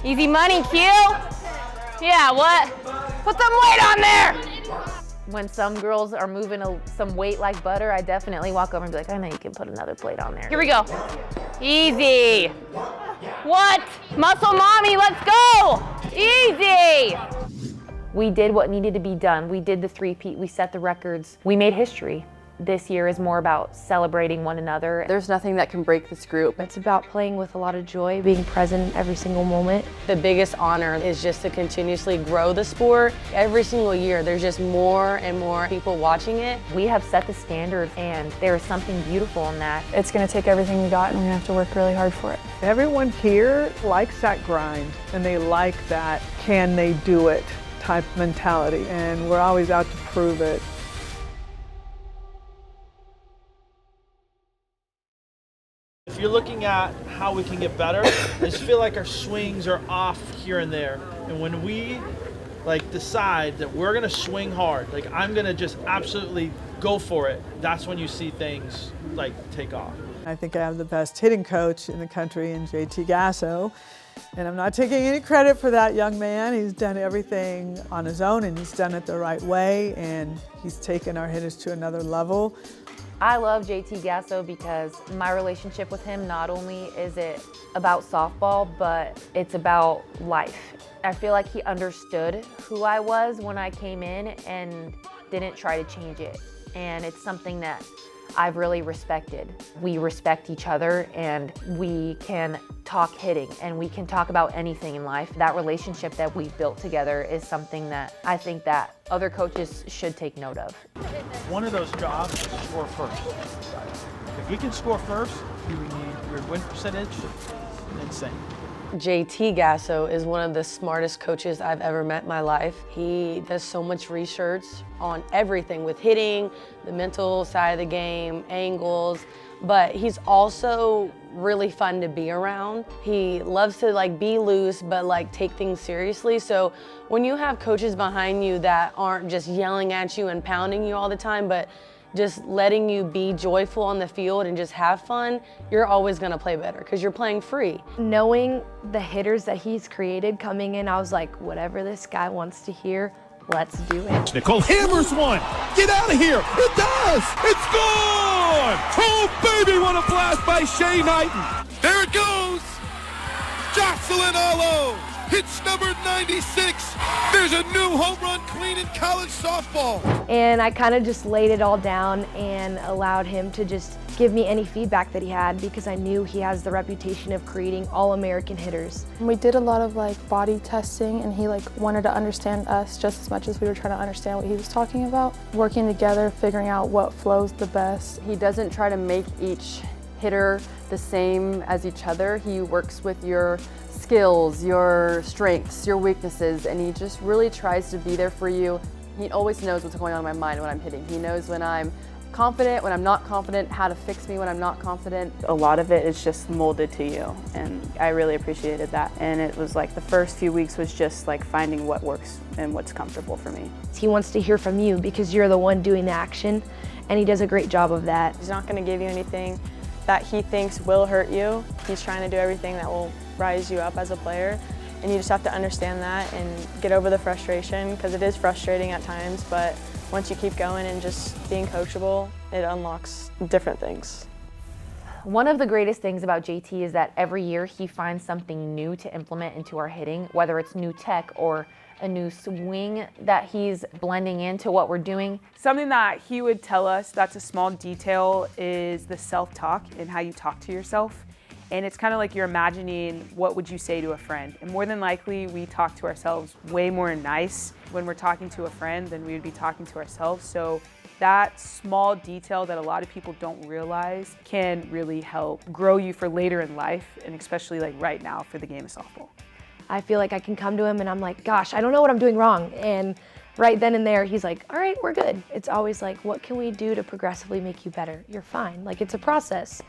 Easy money, Q. Yeah, what? Put some weight on there. When some girls are moving some weight like butter, I definitely walk over and be like, I know you can put another plate on there. Here we go. Easy. What? Muscle mommy, let's go. Easy. We did what needed to be done. We did the three-peat, we set the records. We made history. This year is more about celebrating one another. There's nothing that can break this group. It's about playing with a lot of joy, being present every single moment. The biggest honor is just to continuously grow the sport. Every single year, there's just more and more people watching it. We have set the standard, and there is something beautiful in that. It's going to take everything we got, and we're going to have to work really hard for it. Everyone here likes that grind, and they like that can they do it type mentality, and we're always out to prove it. If you're looking at how we can get better, I just feel like our swings are off here and there. And when we decide that we're gonna swing hard, I'm gonna just absolutely go for it, that's when you see things take off. I think I have the best hitting coach in the country in JT Gasso. And I'm not taking any credit for that young man. He's done everything on his own, and he's done it the right way, and he's taken our hitters to another level. I love JT Gasso because my relationship with him, not only is it about softball, but it's about life. I feel like he understood who I was when I came in and didn't try to change it. And it's something that I've really respected. We respect each other, and we can talk hitting, and we can talk about anything in life. That relationship that we've built together is something that I think that other coaches should take note of. One of those jobs is score first. If we can score first, your win percentage is insane. JT Gasso is one of the smartest coaches I've ever met in my life. He does so much research on everything with hitting, the mental side of the game, angles, but he's also really fun to be around. He loves to be loose, but take things seriously. So when you have coaches behind you that aren't just yelling at you and pounding you all the time, but just letting you be joyful on the field and just have fun, you're always gonna play better because you're playing free. Knowing the hitters that he's created coming in, I was like, whatever this guy wants to hear, let's do it. Nicole hammers one. Get out of here. It does. It's gone. Oh, baby, what a blast by Shea Knighton. There it goes. Jocelyn Allo hits number 96. There's a new home run queen in college softball. And I kind of just laid it all down and allowed him to just give me any feedback that he had, because I knew he has the reputation of creating all-American hitters. We did a lot of body testing, and he wanted to understand us just as much as we were trying to understand what he was talking about. Working together, figuring out what flows the best. He doesn't try to make each hitter the same as each other. He works with your skills, your strengths, your weaknesses, and he just really tries to be there for you. He always knows what's going on in my mind when I'm hitting. He knows when I'm confident, when I'm not confident, how to fix me when I'm not confident. A lot of it is just molded to you, and I really appreciated that. And it was the first few weeks was just finding what works and what's comfortable for me. He wants to hear from you because you're the one doing the action, and he does a great job of that. He's not going to give you anything that he thinks will hurt you. He's trying to do everything that will rise you up as a player, and you just have to understand that and get over the frustration, because it is frustrating at times, but once you keep going and just being coachable, it unlocks different things. One of the greatest things about JT is that every year he finds something new to implement into our hitting, whether it's new tech or a new swing that he's blending into what we're doing. Something that he would tell us that's a small detail is the self-talk and how you talk to yourself. And it's kind of like you're imagining what would you say to a friend. And more than likely, we talk to ourselves way more nice when we're talking to a friend than we would be talking to ourselves. So that small detail that a lot of people don't realize can really help grow you for later in life, and especially right now for the game of softball. I feel like I can come to him and I'm like, gosh, I don't know what I'm doing wrong. And right then and there, he's like, all right, we're good. It's always what can we do to progressively make you better? You're fine. It's a process.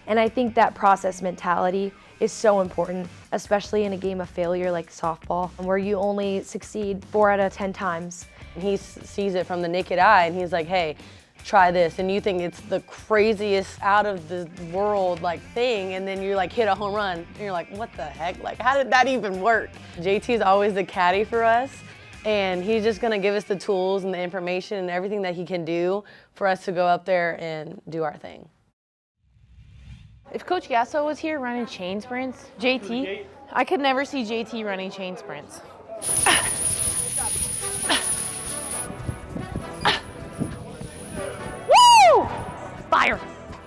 And I think that process mentality is so important, especially in a game of failure like softball, where you only succeed 4 out of 10 times. He sees it from the naked eye, and he's like, hey, try this, and you think it's the craziest out of the world like thing, and then you like hit a home run and you're like, what the heck? Like, how did that even work? JT is always the caddy for us, and he's just gonna give us the tools and the information and everything that he can do for us to go up there and do our thing. If Coach Gasso was here running chain sprints, JT, I could never see JT running chain sprints. Woo! Fire!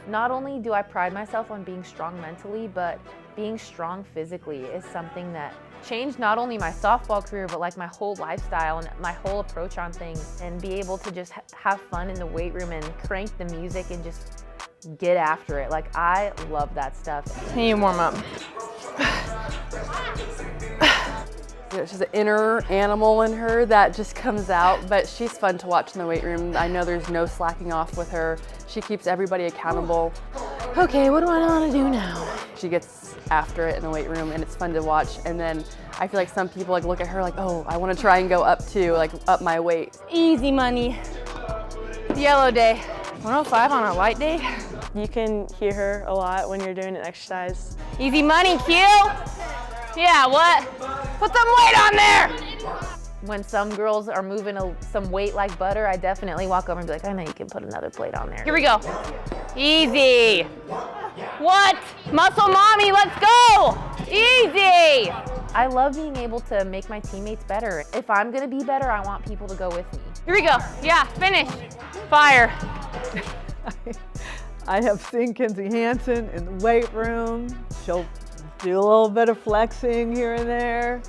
Not only do I pride myself on being strong mentally, but being strong physically is something that changed not only my softball career, but like my whole lifestyle and my whole approach on things, and be able to just have fun in the weight room and crank the music and just get after it. Like, I love that stuff. Can you warm up? There's an inner animal in her that just comes out, but she's fun to watch in the weight room. I know there's no slacking off with her. She keeps everybody accountable. Okay, what do I want to do now? She gets after it in the weight room, and it's fun to watch. And then I feel like some people like look at her like, oh, I want to try and go up too, like up my weight. Easy money. Yellow day. 105 on a light day. You can hear her a lot when you're doing an exercise. Easy money, Q. Yeah, what? Put some weight on there. When some girls are moving some weight like butter, I definitely walk over and be like, I know you can put another plate on there. Here we go. Easy. What? Muscle mommy, let's go. Easy. I love being able to make my teammates better. If I'm gonna be better, I want people to go with me. Here we go. Yeah, finish. Fire. I have seen Kinzie Hansen in the weight room. She'll do a little bit of flexing here and there.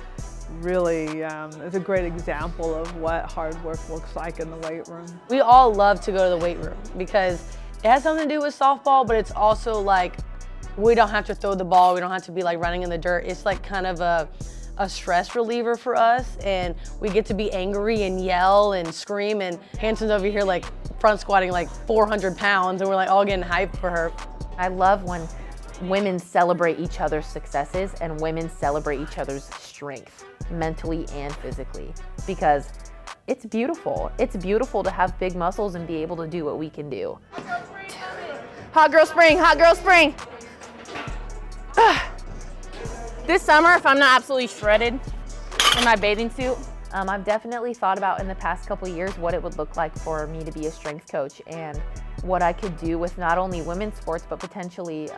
Really is a great example of what hard work looks like in the weight room. We all love to go to the weight room because it has something to do with softball, but it's also like, we don't have to throw the ball. We don't have to be like running in the dirt. It's like kind of a stress reliever for us, and we get to be angry and yell and scream, and Hansen's over here like front squatting like 400 pounds, and we're like all getting hyped for her. I love when women celebrate each other's successes and women celebrate each other's strength, mentally and physically, because it's beautiful. It's beautiful to have big muscles and be able to do what we can do. Hot girl spring, hot girl spring. This summer, if I'm not absolutely shredded in my bathing suit, I've definitely thought about in the past couple years what it would look like for me to be a strength coach and what I could do with not only women's sports, but potentially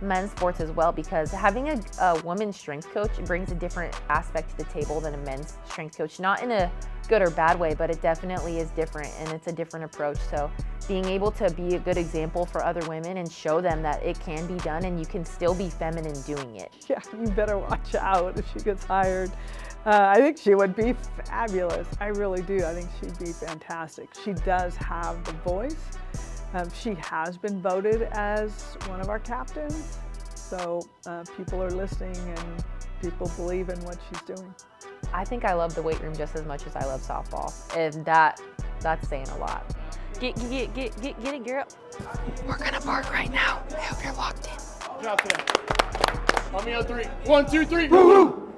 men's sports as well, because having a women's strength coach brings a different aspect to the table than a men's strength coach. Not in a good or bad way, but it definitely is different, and it's a different approach. So being able to be a good example for other women and show them that it can be done and you can still be feminine doing it. Yeah, you better watch out if she gets hired. I think she would be fabulous. I really do. I think she'd be fantastic. She does have the voice. She has been voted as one of our captains. So people are listening and people believe in what she's doing. I think I love the weight room just as much as I love softball. And that's saying a lot. Get it, girl. We're gonna bark right now. I hope you're locked in. Drop it. On me on three. 1, 2, 3. Woo, woo.